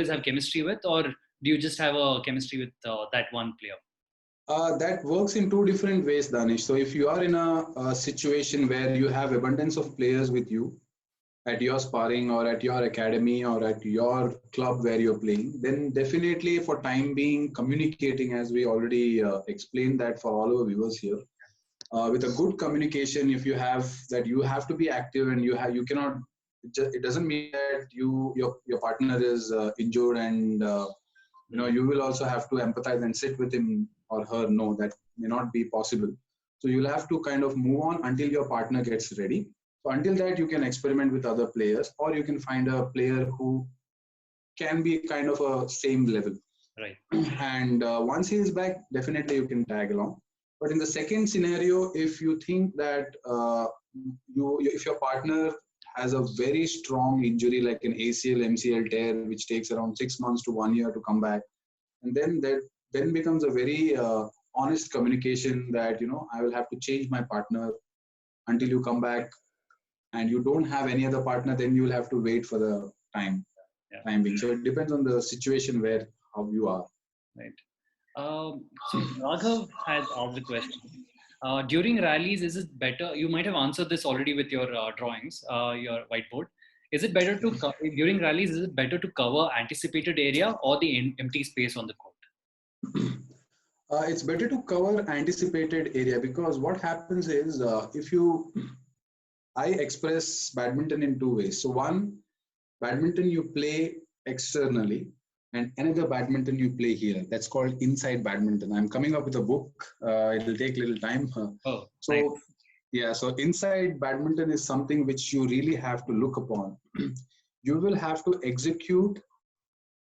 have chemistry with, or do you just have a chemistry with that one player? That works in two different ways, Danish. So if you are in a situation where you have abundance of players with you at your sparring or at your academy or at your club where you're playing, then definitely for time being communicating, as we already explained that for all our viewers here, with a good communication, if you have that, you have to be active and you cannot. It doesn't mean that your partner is injured and you will also have to empathize and sit with him or her. No, that may not be possible. So you'll have to kind of move on until your partner gets ready. So until that, you can experiment with other players, or you can find a player who can be kind of a same level. Right. And once he is back, definitely you can tag along. But in the second scenario, if you think that if your partner has a very strong injury like an ACL, MCL tear, which takes around 6 months to 1 year to come back, and then that then becomes a very honest communication that I will have to change my partner until you come back, and you don't have any other partner, then you will have to wait for the time being. So it depends on the situation where how you are. Right. So Raghav has asked the question. During rallies, is it better? You might have answered this already with your drawings, your whiteboard. Is it better to during rallies? Is it better to cover anticipated area or the empty space on the court? It's better to cover anticipated area, because what happens is I express badminton in two ways. So one, badminton you play externally, and another badminton you play here. That's called inside badminton. I'm coming up with a book. It'll take a little time. Oh, so nice. Yeah, so inside badminton is something which you really have to look upon. You will have to execute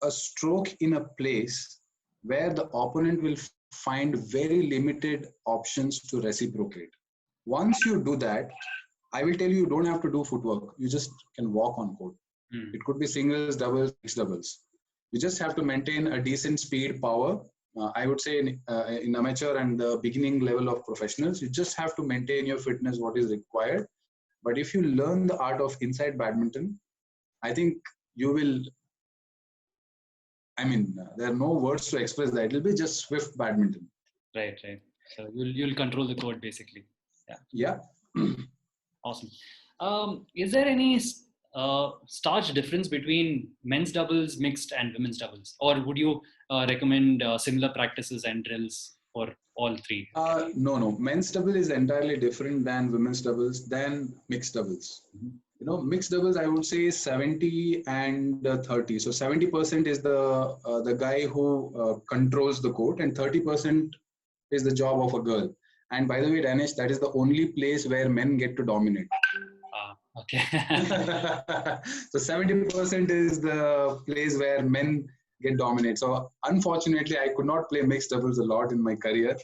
a stroke in a place where the opponent will find very limited options to reciprocate. Once you do that, I will tell you, you don't have to do footwork. You just can walk on court. It could be singles, doubles, mixed doubles. You just have to maintain a decent speed, power. I would say in amateur and the beginning level of professionals, you just have to maintain your fitness, what is required. But if you learn the art of inside badminton, I think you will, there are no words to express that. It will be just swift badminton. Right. So you'll control the court basically. Yeah. Awesome. Is there any starch difference between men's doubles, mixed, and women's doubles, or would you recommend similar practices and drills for all three? No. Men's double is entirely different than women's doubles than mixed doubles. Mixed doubles, I would say 70 and 30. So 70% is the guy who controls the court, and 30% is the job of a girl. And by the way, Danish, that is the only place where men get to dominate. Okay. So 70% is the place where men get dominate. So unfortunately, I could not play mixed doubles a lot in my career,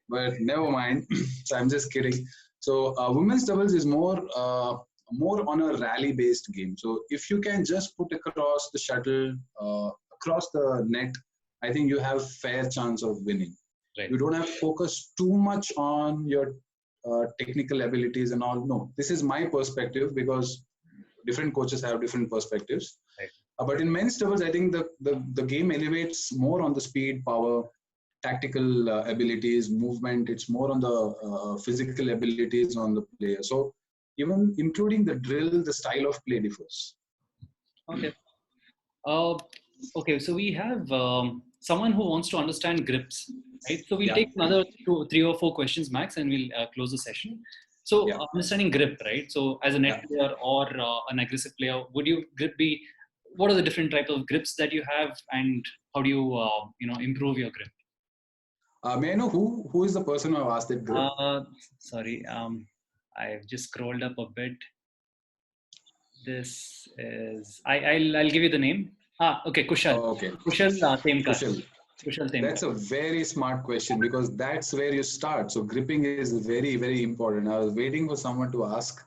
but never mind. So I'm just kidding. So women's doubles is more on a rally-based game. So if you can just put across the shuttle, across the net, I think you have fair chance of winning. Right. You don't have to focus too much on your technical abilities and all. No, this is my perspective, because different coaches have different perspectives. Right. But in men's doubles, I think the game elevates more on the speed, power, tactical abilities, movement. It's more on the physical abilities on the player. So even including the drill, the style of play differs. Okay. Okay, so we have someone who wants to understand grips, right? So we'll take another 2, 3 or 4 questions max, and we'll close the session. So understanding grip, right? So as a net player or an aggressive player, what are the different types of grips that you have, and how do you, improve your grip? May I know who is the person who asked that grip? Sorry, I've just scrolled up a bit. This is, I'll give you the name. Okay, Kushal. Oh, okay. Kushal Kushal. That's a very smart question, because that's where you start. So gripping is very, very important. I was waiting for someone to ask.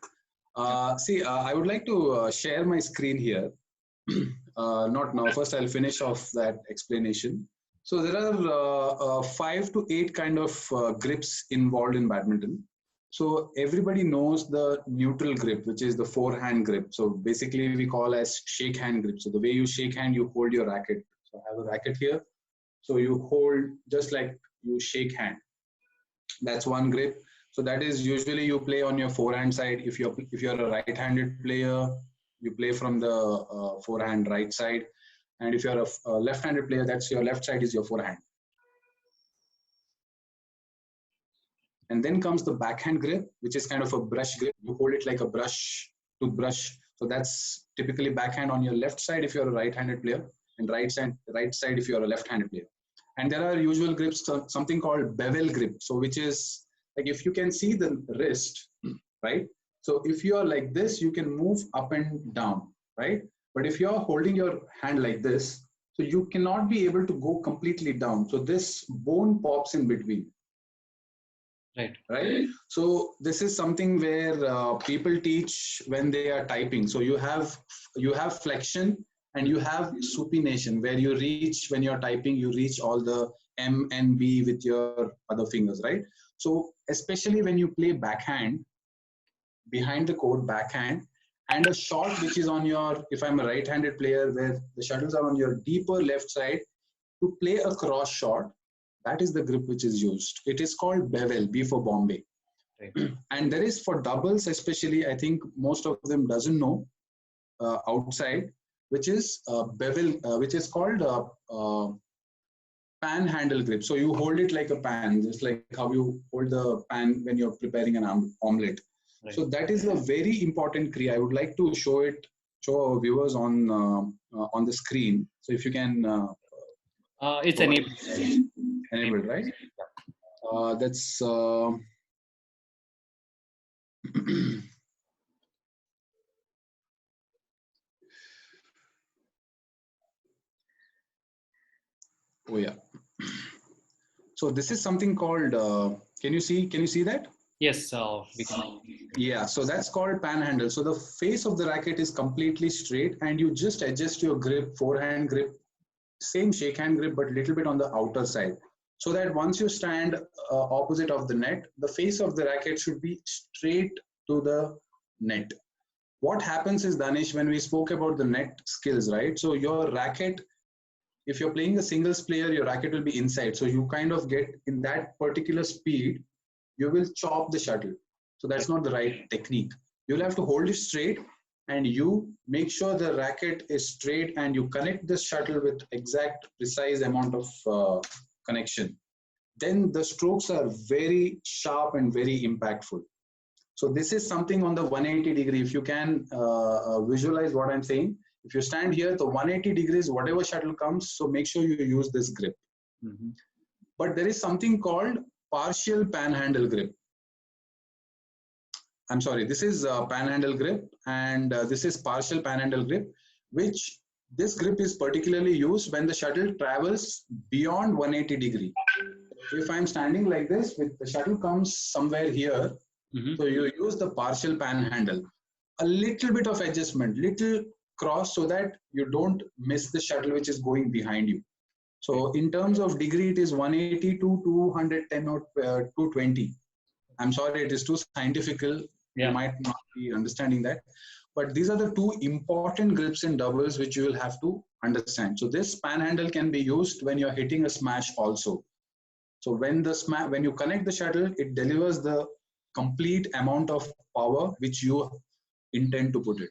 I would like to share my screen here. Not now. First, I'll finish off that explanation. So there are 5 to 8 kind of grips involved in badminton. So everybody knows the neutral grip, which is the forehand grip. So basically we call as shake hand grip. So the way you shake hand, you hold your racket. So I have a racket here. So you hold just like you shake hand. That's one grip. So that is usually you play on your forehand side. If you're a right-handed player, you play from the forehand right side, and if you're a left-handed player, that's your left side is your forehand. And then comes the backhand grip, which is kind of a brush grip. You hold it like a brush to brush. So that's typically backhand on your left side if you're a right-handed player, and right side if you're a left-handed player. And there are usual grips, something called bevel grip. So which is like if you can see the wrist, right? So if you are like this, you can move up and down, right? But if you're holding your hand like this, so you cannot be able to go completely down. So this bone pops in between. Right. So this is something where people teach when they are typing. So you have flexion and you have supination, where you reach when you're typing, you reach all the M and B with your other fingers, right? So especially when you play backhand, behind the court backhand, and a shot which is on your, if I'm a right-handed player, where the shuttles are on your deeper left side, to play a cross shot, that is the grip which is used. It is called bevel, B for Bombay. Right. And there is for doubles, especially, I think most of them doesn't know outside, which is bevel, which is called panhandle grip. So you hold it like a pan, just like how you hold the pan when you're preparing an omelette. Right. So that is a very important kriya. I would like to show our viewers on the screen. So if you can. It's enabled. Enabled, right? That's oh yeah. So this is something called. Can you see that? Yes, we can. Yeah, so that's called panhandle. So the face of the racket is completely straight, and you just adjust your grip, forehand grip, same shake hand grip, but little bit on the outer side. So that once you stand opposite of the net, the face of the racket should be straight to the net. What happens is, Danish, when we spoke about the net skills, right? So your racket, if you're playing a singles player, your racket will be inside. So you kind of get in that particular speed, you will chop the shuttle. So that's not the right technique. You'll have to hold it straight, and you make sure the racket is straight, and you connect the shuttle with exact precise amount of connection. Then the strokes are very sharp and very impactful. So this is something on the 180 degree. If you can visualize what I'm saying, if you stand here, the 180 degrees, whatever shuttle comes, so make sure you use this grip. Mm-hmm. But there is something called partial panhandle grip. I'm sorry, this is panhandle grip, and this is partial panhandle grip, which this grip is particularly used when the shuttle travels beyond 180 degree. If I'm standing like this, with the shuttle comes somewhere here, mm-hmm. So you use the partial panhandle. A little bit of adjustment, little cross, so that you don't miss the shuttle which is going behind you. So in terms of degree, it is 180 to 210 or 220. I'm sorry, it is too scientific. Yeah. You might not be understanding that. But these are the two important grips in doubles which you will have to understand. So this panhandle can be used when you're hitting a smash also. So when you connect the shuttle, it delivers the complete amount of power which you intend to put it.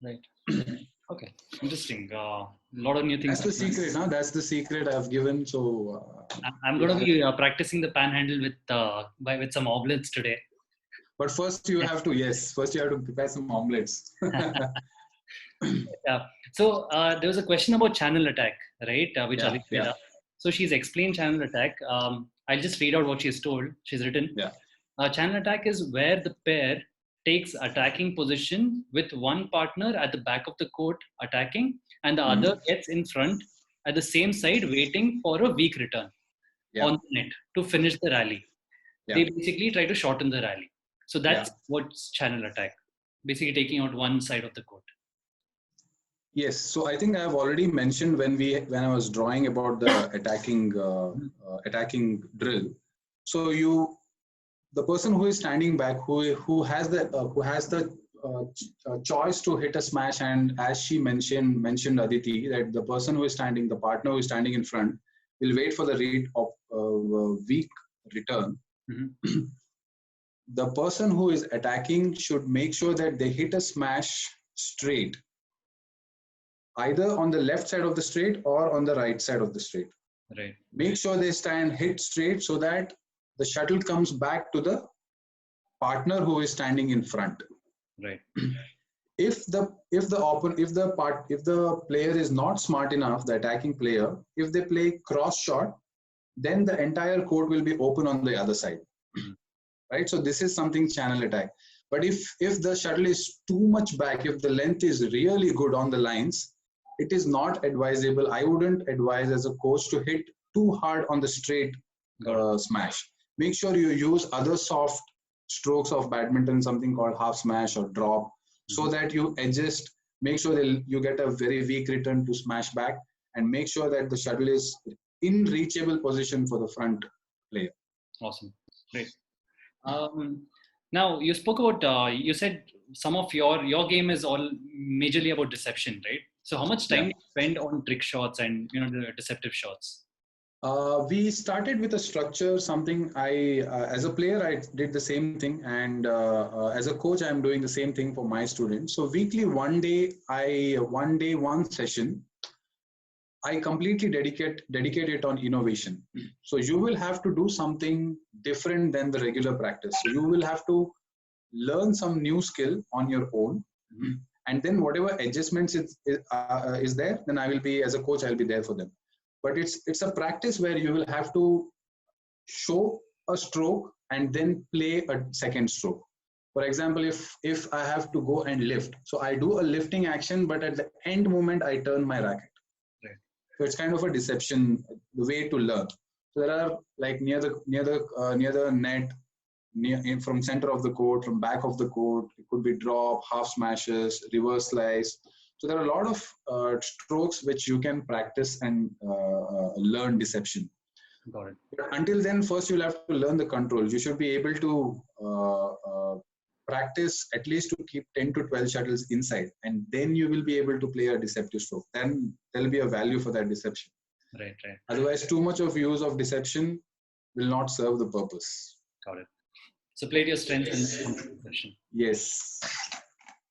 Right. Okay. Interesting. A lot of new things. That's the secret. Huh? That's the secret I've given. So I'm going to be practicing the panhandle with some omelets today. But first you have to prepare some omelets. Yeah. So there was a question about channel attack, right? Which Aditya. So she's explained channel attack. I'll just read out what she's told. She's written. Yeah. Channel attack is where the pair takes attacking position with one partner at the back of the court attacking, and the other gets in front at the same side waiting for a weak return on the net to finish the rally. Yeah. They basically try to shorten the rally. So that's what's channel attack, basically taking out one side of the court. Yes, so I think I've already mentioned when I was drawing about the attacking drill. So the person who is standing back, who has the choice to hit a smash, and as she mentioned Aditi, that the person who is standing, the partner who is standing in front, will wait for the weak return, Mm-hmm. the person who is attacking should make sure that they hit a smash straight, either on the left side of the straight or on the right side of the straight. Right. Make sure they stand hit straight so that the shuttle comes back to the partner who is standing in front. Right. If the player is not smart enough, the attacking player, if they play cross shot, then the entire court will be open on the other side. Mm-hmm. Right? So this is something channel attack. But if the shuttle is too much back, if the length is really good on the lines, it is not advisable. I wouldn't advise as a coach to hit too hard on the straight smash. Make sure you use other soft strokes of badminton, something called half smash or drop, so that you adjust, make sure that you get a very weak return to smash back, and make sure that the shuttle is in reachable position for the front player. Awesome. Great. Now you spoke about, you said some of your game is all majorly about deception, right? So how much time do you spend on trick shots and the deceptive shots? We started with a structure, something as a player, I did the same thing. And as a coach, I'm doing the same thing for my students. So weekly, one session, I completely dedicate it on innovation. So you will have to do something different than the regular practice. So you will have to learn some new skill on your own. And then whatever adjustments is there, then I will be, as a coach, I'll be there for them. But it's a practice where you will have to show a stroke and then play a second stroke. For example, if I have to go and lift, so I do a lifting action, but at the end moment I turn my racket. Right. So it's kind of a deception, the way to learn. So there are like near the net, from center of the court, from back of the court, it could be drop, half smashes, reverse slice. So there are a lot of strokes which you can practice and learn deception. Got it. But until then, first you'll have to learn the controls. You should be able to practice at least to keep 10 to 12 shuttles inside, and then you will be able to play a deceptive stroke. Then there'll be a value for that deception. Right. Otherwise, too much of use of deception will not serve the purpose. Got it. So play to your strengths in the session. Yes.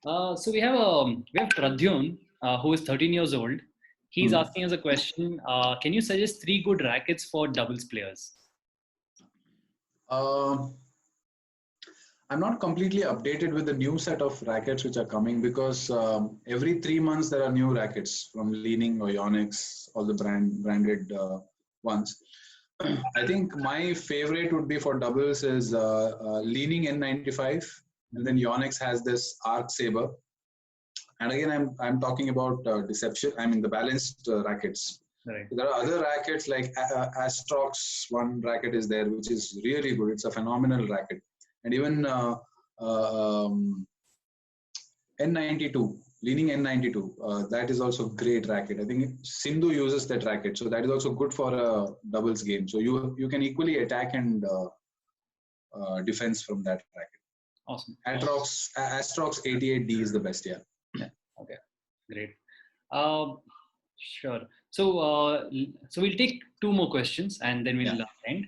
So we have Pradyun, who is 13 years old. He's asking us a question. Can you suggest 3 good rackets for doubles players? I'm not completely updated with the new set of rackets which are coming, because every 3 months there are new rackets from Leaning or Yonex, all the branded ones. I think my favorite would be for doubles is Leaning N95, and then Yonex has this Arc Saber. And again, I'm talking about deception. I mean the balanced rackets. Right. There are other rackets like Astrox. One racket is there which is really good. It's a phenomenal racket. And even N92, Leaning N92, that is also great racket. I think Sindhu uses that racket, so that is also good for a doubles game. So you can equally attack and defense from that racket. Awesome. Astrox 88D is the best. Yeah. Okay. Great. Sure. So we'll take 2 more questions and then we'll end.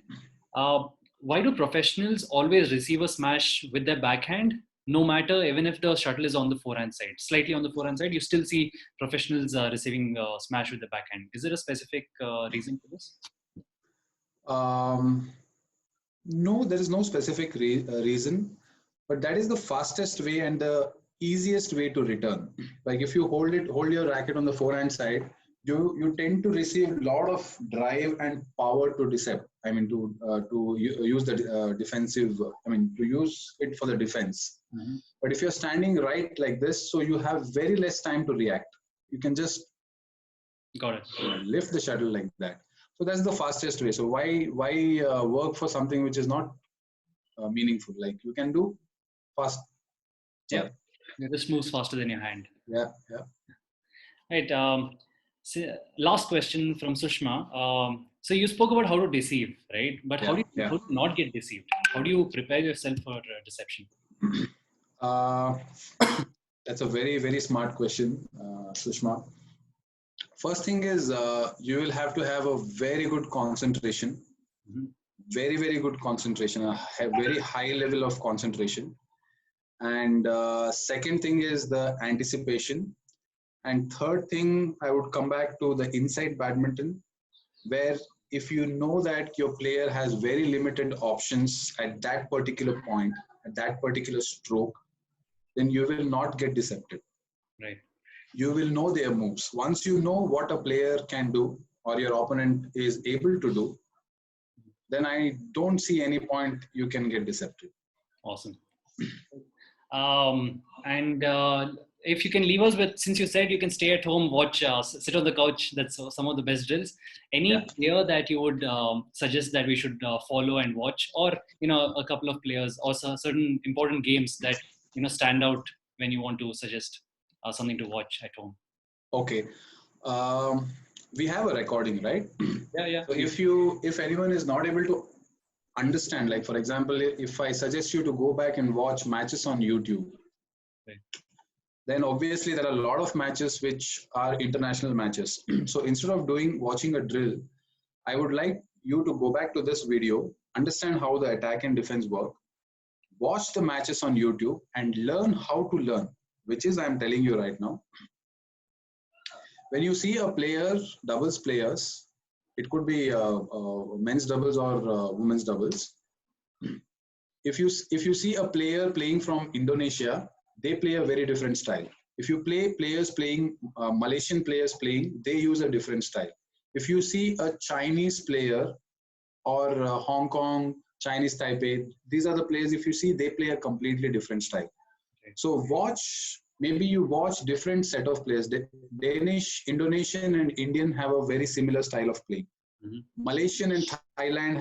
Why do professionals always receive a smash with their backhand, no matter, even if the shuttle is on the forehand side, slightly on the forehand side, you still see professionals receiving a smash with the backhand? Is there a specific reason for this? No, there is no specific reason, but that is the fastest way and the easiest way to return. Like if you hold your racket on the forehand side, you tend to receive a lot of drive and power to decept. I mean, to use the defensive. I mean, to use it for the defense. Mm-hmm. But if you're standing right like this, so you have very less time to react. You can just lift the shuttle like that. So that's the fastest way. So why work for something which is not meaningful? Like you can do fast. Yeah, it just moves faster than your hand. Yeah. Right. So last question from Sushma. So you spoke about how to deceive, right? But how do you not get deceived? How do you prepare yourself for deception? That's a very, very smart question, Sushma. First thing is you will have to have a very good concentration. Very, very good concentration, a very high level of concentration. And second thing is the anticipation. And third thing, I would come back to the inside badminton, where if you know that your player has very limited options at that particular point, at that particular stroke, then you will not get deceptive. Right. You will know their moves. Once you know what a player can do or your opponent is able to do, then I don't see any point you can get deceptive. Awesome. And if you can leave us with, since you said you can stay at home, watch, sit on the couch, that's some of the best drills. Any player that you would suggest that we should follow and watch, or a couple of players, or certain important games that stand out when you want to suggest something to watch at home? Okay. We have a recording, right? Yeah. So if anyone is not able to understand, like for example, if I suggest you to go back and watch matches on YouTube, right, then obviously there are a lot of matches which are international matches. So instead of watching a drill, I would like you to go back to this video, understand how the attack and defense work, watch the matches on YouTube and learn how to learn, which is I'm telling you right now. When you see a player, doubles players, it could be men's doubles or women's doubles. If you see a player playing from Indonesia, they play a very different style. If you play players playing, Malaysian players playing, they use a different style. If you see a Chinese player or Hong Kong, Chinese Taipei, these are the players, if you see, they play a completely different style. Okay. So maybe you watch different set of players. Danish, Indonesian and Indian have a very similar style of playing. Mm-hmm. Malaysian and Thailand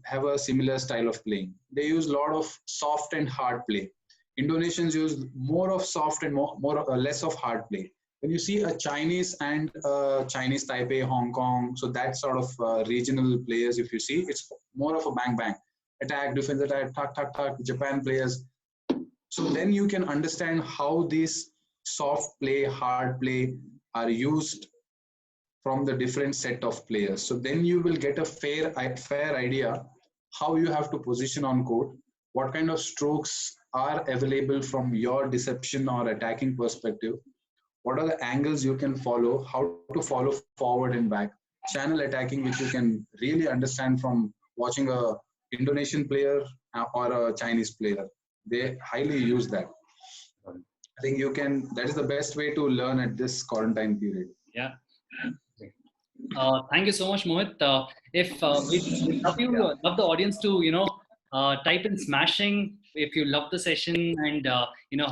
have a similar style of playing. They use a lot of soft and hard play. Indonesians use more of soft and less of hard play. When you see a Chinese and Chinese Taipei, Hong Kong, so that sort of regional players, if you see, it's more of a bang, attack, defense, attack, tuck, Japan players. So then you can understand how these soft play, hard play are used from the different set of players. So then you will get a fair idea how you have to position on court, what kind of strokes are available from your deception or attacking perspective, what are the angles you can follow, how to follow forward and back, channel attacking, which you can really understand from watching a Indonesian player or a Chinese player. They highly use that. I think that is the best way to learn at this quarantine period. Yeah. Thank you so much, Mohit. If we love the audience to type in smashing if you love the session and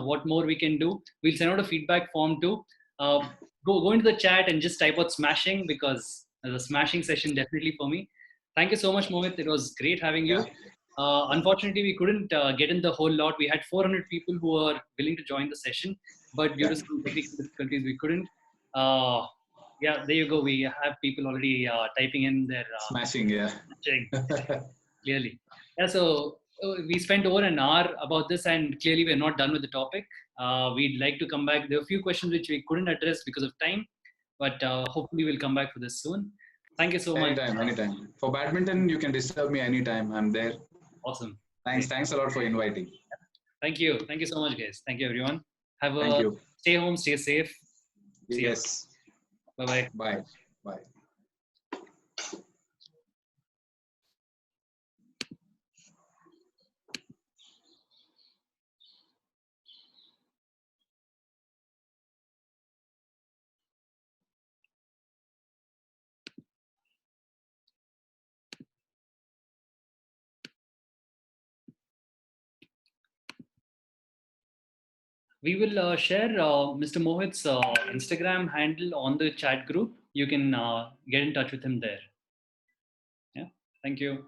what more we can do. We'll send out a feedback form too. Go into the chat and just type out smashing, because the smashing session definitely for me. Thank you so much, Mohit. It was great having you. Unfortunately, we couldn't get in the whole lot. We had 400 people who were willing to join the session, but due to some technical difficulties, we couldn't. Yeah, there you go. We have people already typing in their smashing. Yeah, clearly. Yeah, so we spent over an hour about this, and clearly we're not done with the topic. We'd like to come back. There are a few questions which we couldn't address because of time, but hopefully we'll come back for this soon. Thank you so much. Anytime. For badminton, you can disturb me anytime. I'm there. Awesome. Thanks a lot for inviting. Thank you so much, guys. Thank you, everyone. Stay home, stay safe. Yes. Bye-bye. Bye. We will share Mr. Mohit's Instagram handle on the chat group. You can get in touch with him there. Yeah. Thank you.